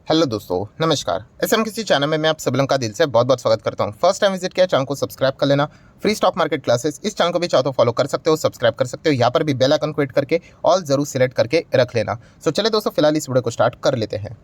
Hello दोस्तों, नमस्कार। SM किसी चैनल में मैं आप सभी लोगों का दिल से बहुत बहुत स्वागत करता हूं। फर्स्ट टाइम विजिट किया चैनल को सब्सक्राइब कर लेना। फ्री स्टॉक मार्केट क्लासेस इस चैनल को भी चाहो तो फॉलो कर सकते हो, सब्सक्राइब कर सकते हो। यहाँ पर भी बेल आइकन को हिट करके ऑल जरूर सिलेक्ट करके रख लेना। सो चले दोस्तों, फिलहाल इस वीडियो को स्टार्ट कर लेते हैं।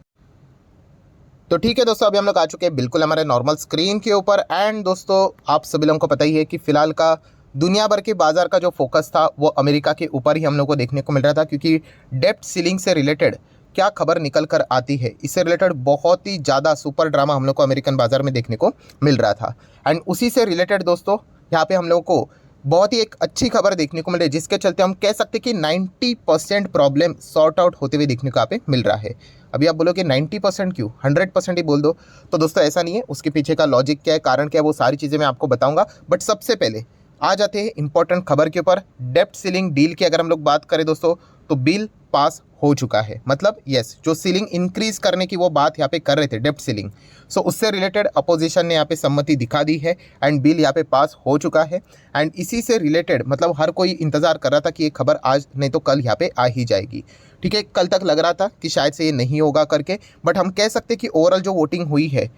तो ठीक है दोस्तों, अभी हम लोग आ चुके हैं बिल्कुल हमारे नॉर्मल स्क्रीन के ऊपर। एंड दोस्तों, आप सभी लोगों को पता ही है कि फिलहाल का दुनिया भर के बाजार का जो फोकस था वो अमेरिका के ऊपर ही हम लोग को देखने को मिल रहा था, क्योंकि डेप्ट सीलिंग से रिलेटेड क्या खबर निकल कर आती है, इससे रिलेटेड बहुत ही ज़्यादा सुपर ड्रामा हम लोग को अमेरिकन बाजार में देखने को मिल रहा था। एंड उसी से रिलेटेड दोस्तों यहाँ पे हम लोगों को बहुत ही एक अच्छी खबर देखने को मिल रही है, जिसके चलते हम कह सकते हैं कि 90% प्रॉब्लम सॉर्ट आउट होते हुए देखने को यहाँ पे मिल रहा है। अभी आप बोलो कि 90% क्यों, 100% ही बोल दो। तो दोस्तों ऐसा नहीं है, उसके पीछे का लॉजिक क्या है, कारण क्या है, वो सारी चीज़ें मैं आपको बताऊंगा। बट सबसे पहले आ जाते हैं इंपॉर्टेंट खबर के ऊपर। डेप्ट सीलिंग डील की अगर हम लोग बात करें दोस्तों, तो बिल पास हो चुका है। मतलब यस, जो सीलिंग इंक्रीज करने की वो बात यहाँ पे कर रहे थे, डेप्ट सीलिंग, सो उससे रिलेटेड अपोजिशन ने यहाँ पे सम्मति दिखा दी है एंड बिल यहाँ पे पास हो चुका है। एंड इसी से रिलेटेड मतलब हर कोई इंतजार कर रहा था कि ये खबर आज नहीं तो कल यहाँ पे आ ही जाएगी। ठीक है, कल तक लग रहा था कि शायद से ये नहीं होगा करके, बट हम कह सकते कि ओवरऑल जो वोटिंग हुई है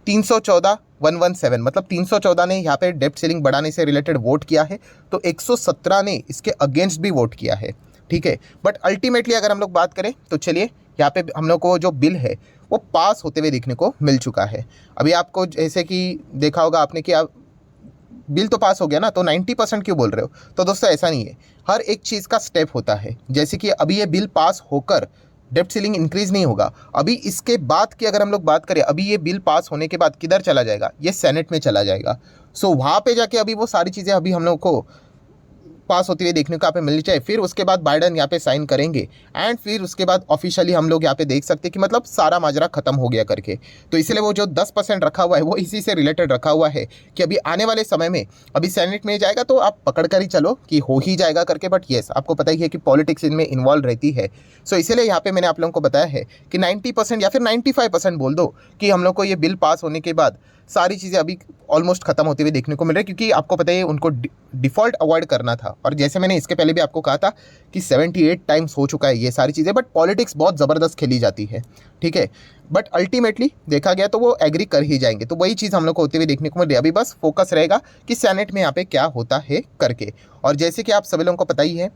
314-117, मतलब 314 ने यहाँ पे डेप्ट सीलिंग बढ़ाने से रिलेटेड वोट किया है, तो 117 ने इसके अगेंस्ट भी वोट किया है। ठीक है, बट अल्टीमेटली अगर हम लोग बात करें तो चलिए यहाँ पे हम लोग को जो बिल है वो पास होते हुए देखने को मिल चुका है। अभी आपको जैसे कि देखा होगा आपने कि आप बिल तो पास हो गया ना, तो 90% क्यों बोल रहे हो। तो दोस्तों ऐसा नहीं है, हर एक चीज़ का स्टेप होता है। जैसे कि अभी ये बिल पास होकर डेप्ट सीलिंग इंक्रीज नहीं होगा, अभी इसके बाद की अगर हम लोग बात करें, अभी ये बिल पास होने के बाद किधर चला जाएगा, ये सेनेट में चला जाएगा। सो वहाँ पे जाके अभी वो सारी चीज़ें अभी हम लोग को पास होती हुई देखने को यहाँ पे मिलनी चाहिए। फिर उसके बाद बाइडन यहाँ पे साइन करेंगे एंड फिर उसके बाद ऑफिशियली हम लोग यहाँ पे देख सकते हैं कि मतलब सारा माजरा खत्म हो गया करके। तो इसलिए वो जो 10% रखा हुआ है वो इसी से रिलेटेड रखा हुआ है कि अभी आने वाले समय में अभी सेनेट में जाएगा तो आप पकड़ कर ही चलो कि हो ही जाएगा करके। बट येस, आपको पता ही है कि पॉलिटिक्स इनमें इन्वॉल्व रहती है। सो इसीलिए यहाँ पे मैंने आप लोगों को बताया है कि 90% या फिर 95% बोल दो कि हम लोग को ये बिल पास होने के बाद सारी चीज़ें अभी ऑलमोस्ट खत्म होते हुए देखने को मिल रही है, क्योंकि आपको पता है उनको डिफ़ॉल्ट अवॉइड करना था। और जैसे मैंने इसके पहले भी आपको कहा था कि 78 टाइम्स हो चुका है ये सारी चीज़ें, बट पॉलिटिक्स बहुत ज़बरदस्त खेली जाती है। ठीक है, बट अल्टीमेटली देखा गया तो वो एग्री कर ही जाएंगे। तो वही चीज़ हम लोग को होते हुए देखने को मिल रही है। अभी बस फोकस रहेगा कि सेनेट में यहाँ पे क्या होता है करके। और जैसे कि आप सभी लोगों को पता ही है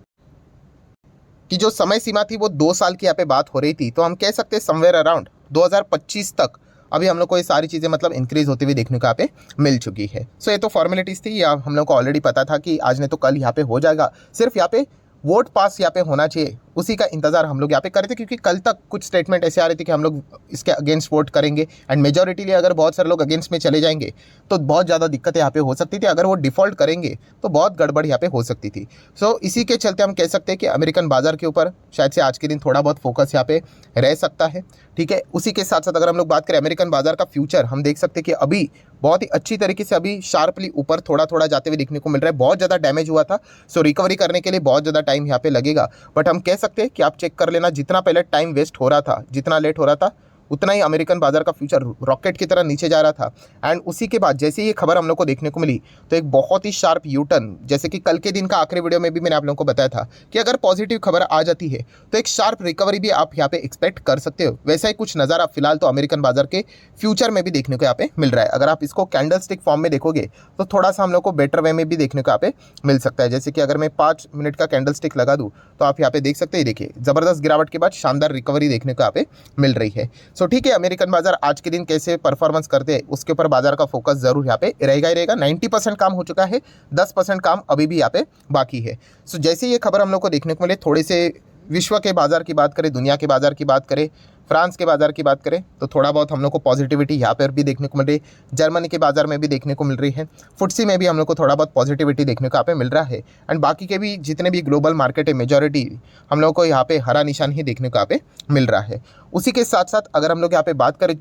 कि जो समय सीमा थी वो 2 साल की यहाँ पे बात हो रही थी, तो हम कह सकते हैं समवेयर अराउंड 2025 तक अभी हम लोग को ये सारी चीज़ें मतलब इंक्रीज होती हुई देखने को यहाँ पे मिल चुकी है। सो ये तो फॉर्मेलिटीज़ थी, या हम लोग को ऑलरेडी पता था कि आज नहीं तो कल यहाँ पे हो जाएगा। सिर्फ यहाँ पे वोट पास यहाँ पे होना चाहिए, उसी का इंतजार हम लोग यहाँ पे कर रहे थे, क्योंकि कल तक कुछ स्टेटमेंट ऐसे आ रहे थे कि हम लोग इसके अगेंस्ट वोट करेंगे एंड मेजोरिटी लिए अगर बहुत सारे लोग अगेंस्ट में चले जाएंगे तो बहुत ज़्यादा दिक्कतें यहाँ पे हो सकती थी। अगर वो डिफ़ॉल्ट करेंगे तो बहुत गड़बड़ यहाँ पे हो सकती थी। सो इसी के चलते हम कह सकते हैं कि अमेरिकन बाजार के ऊपर शायद से आज के दिन थोड़ा बहुत फोकस यहाँ पे रह सकता है। ठीक है, उसी के साथ साथ अगर हम लोग बात करें अमेरिकन बाजार का फ्यूचर, हम देख सकते हैं कि अभी बहुत ही अच्छी तरीके से अभी शार्पली ऊपर थोड़ा थोड़ा जाते हुए देखने को मिल रहा है। बहुत ज़्यादा डैमेज हुआ था, सो रिकवरी करने के लिए बहुत ज़्यादा टाइम यहाँ पे लगेगा। बट हम कह सकते हैं कि आप चेक कर लेना, जितना पहले टाइम वेस्ट हो रहा था, जितना लेट हो रहा था, उतना ही अमेरिकन बाजार का फ्यूचर रॉकेट की तरह नीचे जा रहा था। एंड उसी के बाद जैसे ये खबर हम लोग को देखने को मिली तो एक बहुत ही शार्प यू टर्न, जैसे कि कल के दिन का आखिरी वीडियो में भी मैंने आप लोगों को बताया था कि अगर पॉजिटिव खबर आ जाती है तो एक शार्प रिकवरी भी आप यहाँ पे एक्सपेक्ट कर सकते हो। वैसा ही कुछ नज़ारा फिलहाल तो अमेरिकन बाजार के फ्यूचर में भी देखने को यहाँ पे मिल रहा है। अगर आप इसको कैंडल स्टिक फॉर्म में देखोगे तो थोड़ा सा हम लोग को बेटर वे में भी देखने को यहाँ पे मिल सकता है। जैसे कि अगर मैं 5 मिनट का कैंडल स्टिक लगा दूँ तो आप यहाँ पे देख सकते हैं, देखिए ज़बरदस्त गिरावट के बाद शानदार रिकवरी देखने को यहाँ पे मिल रही है। सो ठीक है, अमेरिकन बाजार आज के दिन कैसे परफॉर्मेंस करते हैं उसके ऊपर बाजार का फोकस जरूर यहाँ पे रहेगा ही रहेगा। 90% काम हो चुका है, 10% काम अभी भी यहाँ पे बाकी है। सो जैसे ये खबर हम लोग को देखने को मिले, थोड़े से विश्व के बाजार की बात करें, दुनिया के बाजार की बात करें, फ्रांस के बाजार की बात करें, तो थोड़ा बहुत हम लोग को पॉजिटिविटी यहाँ पर भी देखने को मिल रही है। जर्मनी के बाजार में भी देखने को मिल रही है। फुटसी में भी हम लोग को थोड़ा बहुत पॉजिटिविटी देखने को यहाँ पे मिल रहा है। एंड बाकी के भी जितने भी ग्लोबल मार्केट है, मेजॉरिटी हम लोग को यहाँ पे हरा निशान ही देखने को यहाँ पे मिल रहा है। उसी के साथ साथ अगर हम लोग यहाँ पे बात करें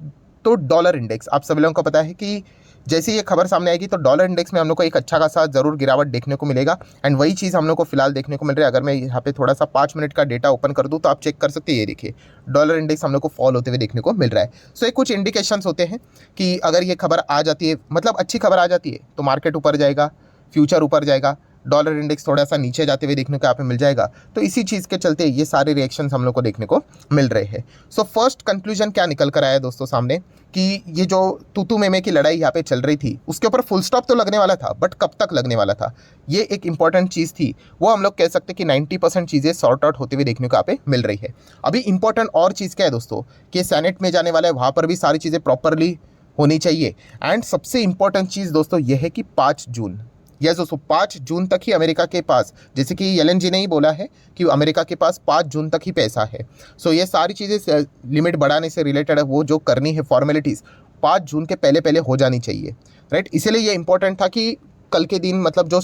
तो डॉलर इंडेक्स, आप सभी लोगों को पता है कि जैसे ये खबर सामने आएगी तो डॉलर इंडेक्स में हम लोग को एक अच्छा खासा जरूर गिरावट देखने को मिलेगा। एंड वही चीज़ हम लोग को फिलहाल देखने को मिल रहा है। अगर मैं यहाँ पे थोड़ा सा 5 मिनट का डेटा ओपन कर दूँ तो आप चेक कर सकते हैं, ये देखिए डॉलर इंडेक्स हम लोग को फॉल होते हुए देखने को मिल रहा है। सो ये कुछ इंडिकेशंस होते हैं कि अगर ये खबर आ जाती है, मतलब अच्छी खबर आ जाती है, तो मार्केट ऊपर जाएगा, फ्यूचर ऊपर जाएगा। डॉलर इंडेक्स थोड़ा सा नीचे जाते हुए देखने को यहाँ पे मिल जाएगा। तो इसी चीज़ के चलते ये सारे रिएक्शंस हम लोग को देखने को मिल रहे हैं। सो फर्स्ट कंक्लूजन क्या निकल कर आया दोस्तों सामने कि ये जो तू मेमे की लड़ाई यहाँ पे चल रही थी उसके ऊपर फुल स्टॉप तो लगने वाला था, बट कब तक लगने वाला था, ये एक इंपॉर्टेंट चीज़ थी। वो हम लोग कह सकते कि 90% चीज़ें सॉर्ट आउट होते हुए देखने को यहाँ पे मिल रही है। अभी इंपॉर्टेंट और चीज़ क्या है दोस्तों कि सेनेट में जाने वाला है, वहाँ पर भी सारी चीज़ें प्रॉपरली होनी चाहिए। एंड सबसे इंपॉर्टेंट चीज़ दोस्तों यह है कि 5 जून, यस दोस्तों 5 जून तक ही अमेरिका के पास, जैसे कि येलेन जी ने ही बोला है कि अमेरिका के पास 5 जून तक ही पैसा है। सो ये सारी चीज़ें लिमिट बढ़ाने से रिलेटेड है, वो जो करनी है फॉर्मेलिटीज़ 5 जून के पहले पहले हो जानी चाहिए, राइट। इसीलिए ये इंपॉर्टेंट था कि कल के दिन मतलब जो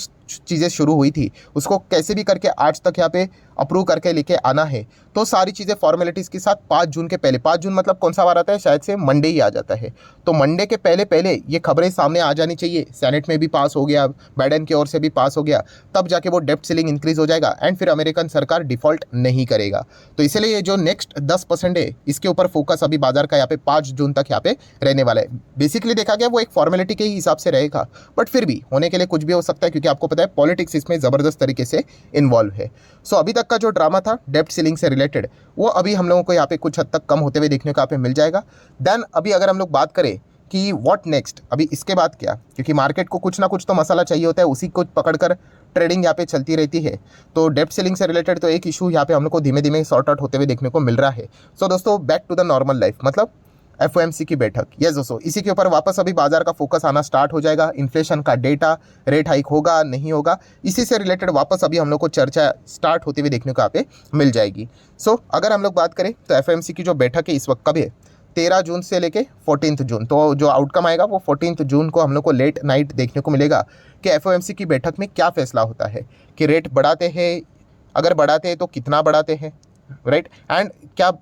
चीज़ें शुरू हुई थी उसको कैसे भी करके आज तक यहाँ पे अप्रूव करके लेके आना है। तो सारी चीज़ें फॉर्मेलिटीज़ के साथ 5 जून के पहले, 5 जून मतलब कौन सा वार आता है, शायद से मंडे ही आ जाता है, तो मंडे के पहले पहले ये खबरें सामने आ जानी चाहिए। सेनेट में भी पास हो गया, बाइडेन की ओर से भी पास हो गया, तब जाके वो डेप्ट सीलिंग इंक्रीज हो जाएगा एंड फिर अमेरिकन सरकार डिफॉल्ट नहीं करेगा। तो इसलिए ये जो नेक्स्ट 10% है इसके ऊपर फोकस अभी बाजार का यहाँ पे 5 जून तक यहाँ पे रहने वाला है। बेसिकली देखा गया वो एक फॉर्मेलिटी के ही हिसाब से रहेगा, बट फिर भी होने के लिए कुछ भी हो सकता है, क्योंकि आपको पता है पॉलिटिक्स इसमें ज़बरदस्त तरीके से इन्वॉल्व है। सो अभी तक का जो ड्रामा था डेप्ट सीलिंग से रिलेटेड वो अभी हम लोगों को यहाँ पे कुछ हद तक कम होते हुए देखने को यहाँ पे मिल जाएगा। देन अभी अगर हम लोग बात करें कि व्हाट नेक्स्ट, अभी इसके बाद क्या, क्योंकि मार्केट को कुछ ना कुछ तो मसाला चाहिए होता है, उसी को पकड़कर ट्रेडिंग यहाँ पे चलती रहती है। तो डेप्ट सीलिंग से रिलेटेड तो एक इशू यहाँ पे हम लोग को धीमे धीमे सॉर्ट आउट होते हुए देखने को मिल रहा है। सो दोस्तों back to the normal life, मतलब एफओएमसी की बैठक, यस दोस्तों इसी के ऊपर वापस अभी बाजार का फोकस आना स्टार्ट हो जाएगा। इन्फ्लेशन का डेटा, रेट हाइक होगा नहीं होगा, इसी से रिलेटेड वापस अभी हम लोग को चर्चा स्टार्ट होती हुई देखने को यहाँ पे मिल जाएगी। सो अगर हम लोग बात करें तो एफओएमसी की जो बैठक है इस वक्त कब है, 13 जून से लेके 14 जून। तो जो आउटकम आएगा वो 14 जून को हम लोग को लेट नाइट देखने को मिलेगा कि एफओएमसी की बैठक में क्या फैसला होता है, कि रेट बढ़ाते हैं, अगर बढ़ाते हैं तो कितना बढ़ाते हैं, राइट, एंड क्या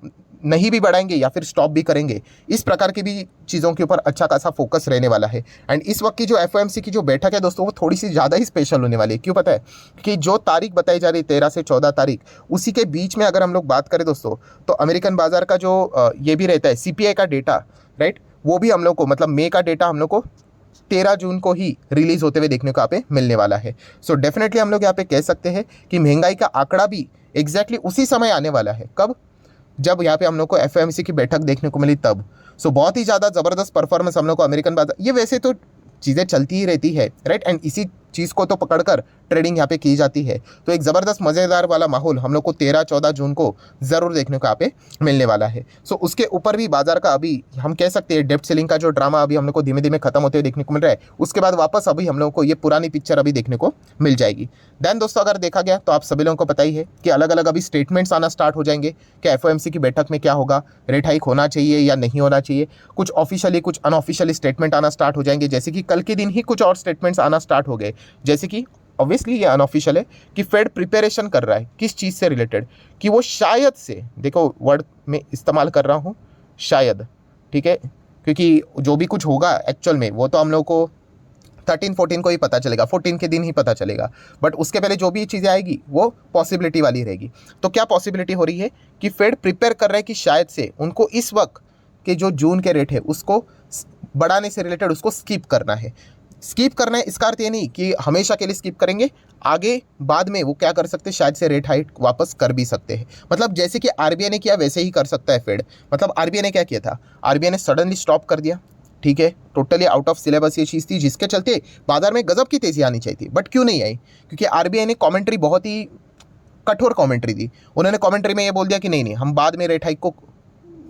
नहीं भी बढ़ाएंगे या फिर स्टॉप भी करेंगे। इस प्रकार की भी चीज़ों के ऊपर अच्छा खासा फोकस रहने वाला है। एंड इस वक्त की जो एफओएमसी की जो बैठक है दोस्तों वो थोड़ी सी ज़्यादा ही स्पेशल होने वाली है। क्यों पता है, कि जो तारीख बताई जा रही है 13 से 14 तारीख, उसी के बीच में अगर हम लोग बात करें दोस्तों तो अमेरिकन बाजार का जो ये भी रहता है सीपीआई का डेटा, राइट, वो भी हम लोग को मतलब मई का डेटा हम लोग को 13 जून को ही रिलीज होते हुए देखने को यहाँ पे मिलने वाला है। सो डेफिनेटली हम लोग यहाँ पे कह सकते हैं कि महंगाई का आंकड़ा भी एग्जैक्टली उसी समय आने वाला है। कब, जब यहाँ पे हम लोग को एफओएमसी की बैठक देखने को मिली तब। सो बहुत ही ज़्यादा ज़बरदस्त परफॉर्मेंस हम लोग को अमेरिकन बाजार, ये वैसे तो चीज़ें चलती ही रहती है, राइट, एंड इसी चीज़ को तो पकड़कर ट्रेडिंग यहाँ पे की जाती है। तो एक ज़बरदस्त मज़ेदार वाला माहौल हम लोग को 13-14 जून को ज़रूर देखने को यहाँ पे मिलने वाला है। सो उसके ऊपर भी बाजार का अभी हम कह सकते हैं डेप्ट सीलिंग का जो ड्रामा अभी हम लोग को धीमे धीमे खत्म होते हुए देखने को मिल रहा है, उसके बाद वापस अभी हम लोगों को ये पुरानी पिक्चर अभी देखने को मिल जाएगी। देन दोस्तों अगर देखा गया तो आप सभी लोगों को पता ही है कि अलग अलग अभी स्टेटमेंट्स आना स्टार्ट हो जाएंगे कि एफओएमसी की बैठक में क्या होगा, रेट हाइक होना चाहिए या नहीं होना चाहिए। कुछ ऑफिशियली कुछ अनऑफिशियली स्टेटमेंट आना स्टार्ट हो जाएंगे, जैसे कि कल के दिन ही कुछ और स्टेटमेंट्स आना स्टार्ट हो गए, जैसे कि ऑब्वियसली ये अनऑफिशियल है कि फेड प्रिपरेशन कर रहा है किस चीज़ से रिलेटेड, कि वो शायद से, देखो वर्ड में इस्तेमाल कर रहा हूँ शायद, ठीक है, क्योंकि जो भी कुछ होगा एक्चुअल में वो तो हम लोग को 13-14 को ही पता चलेगा, 14 के दिन ही पता चलेगा, बट उसके पहले जो भी चीज़ें आएगी वो पॉसिबिलिटी वाली रहेगी। तो क्या पॉसिबिलिटी हो रही है कि फेड प्रिपेयर कर रहा है कि शायद से उनको इस वक्त के जो जून के रेट है उसको बढ़ाने से रिलेटेड उसको स्किप करना है। स्किप करना है इसका अर्थ ये नहीं कि हमेशा के लिए स्किप करेंगे, आगे बाद में वो क्या कर सकते हैं, शायद से रेट हाइक वापस कर भी सकते हैं। मतलब जैसे कि आरबीआई ने किया वैसे ही कर सकता है फेड। मतलब आरबीआई ने क्या किया था, आरबीआई ने सडनली स्टॉप कर दिया, ठीक है, टोटली आउट ऑफ सिलेबस ये चीज़ थी जिसके चलते बाजार में गजब की तेज़ी आनी चाहिए थी, बट क्यों नहीं आई, क्योंकि आरबीआई ने कॉमेंट्री बहुत ही कठोर कॉमेंट्री दी। उन्होंने कॉमेंट्री में ये बोल दिया कि नहीं हम बाद में रेट हाइक को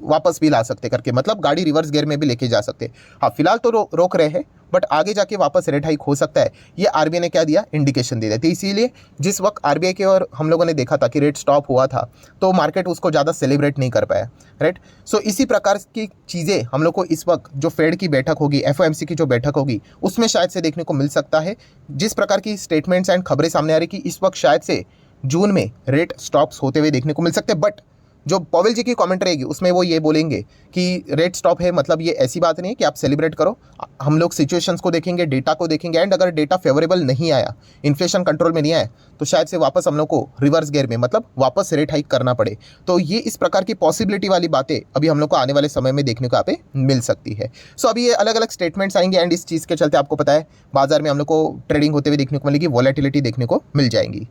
वापस भी ला सकते करके, मतलब गाड़ी रिवर्स गियर में भी लेके जा सकते। हाँ फिलहाल तो रोक रहे हैं, बट आगे जाके वापस रेट हाइक हो सकता है, ये आरबीआई ने क्या दिया, इंडिकेशन दे देती। इसीलिए जिस वक्त आरबीआई के और हम लोगों ने देखा था कि रेट स्टॉप हुआ था तो मार्केट उसको ज़्यादा सेलिब्रेट नहीं कर पाया, राइट। सो इसी प्रकार की चीज़ें हम लोग को इस वक्त जो फेड की बैठक होगी, एफओएमसी की जो बैठक होगी उसमें शायद से देखने को मिल सकता है। जिस प्रकार की स्टेटमेंट्स एंड खबरें सामने आ रही कि इस वक्त शायद से जून में रेट स्टॉप्स होते हुए देखने को मिल सकते हैं, बट जो पॉवेल जी की कमेंट रहेगी उसमें वो ये बोलेंगे कि रेट स्टॉप है, मतलब ये ऐसी बात नहीं है कि आप सेलिब्रेट करो। हम लोग सिचुएशंस को देखेंगे, डेटा को देखेंगे, एंड अगर डेटा फेवरेबल नहीं आया, इन्फ्लेशन कंट्रोल में नहीं आया, तो शायद से वापस हम लोग को रिवर्स गियर में, मतलब वापस रेट हाइक करना पड़े। तो ये इस प्रकार की पॉसिबिलिटी वाली बातें अभी हम लोग को आने वाले समय में देखने को यहाँ पे मिल सकती है। सो अभी ये अलग अलग स्टेटमेंट्स आएंगे, एंड इस चीज़ के चलते आपको पता है बाजार में हम लोग को ट्रेडिंग होते हुए देखने को मिलेगी, वॉलेटिलिटी देखने को मिल जाएंगी।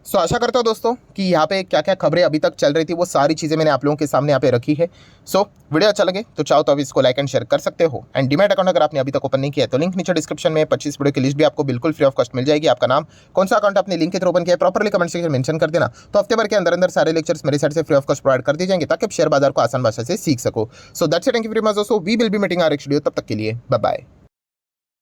सो आशा करता हूँ दोस्तों कि यहाँ पे क्या क्या खबरें अभी तक चल रही थी वो सारी चीज़ें मैंने आप लोगों के सामने यहाँ पे रखी है। सो वीडियो अच्छा लगे तो चाहो तो अभी इसको लाइक एंड शेयर कर सकते हो। एंड डीमैट अकाउंट अगर आपने अभी तक ओपन नहीं किया है तो लिंक नीचे डिस्क्रिप्शन में 25 वीडियो की लिस्ट भी आपको बिल्कुल फ्री ऑफ कॉस्ट मिल जाएगी। आपका नाम, कौन सा अकाउंट आपने लिंक के थ्रू ओपन किया है, प्रॉपरली कमेंट सेक्शन में मेंशन कर देना। तो हफ्ते भर के अंदर अंदर सारे लेक्चर्स मेरे साइड से फ्री ऑफ कॉस्ट प्रोवाइड कर दिए जाएंगे ताकि आप शेयर बाजार को आसान भाषा से सीख सको। So that's it, thank you very much दोस्तों, we will be meeting our next video. तब तक के लिए बाय बाय।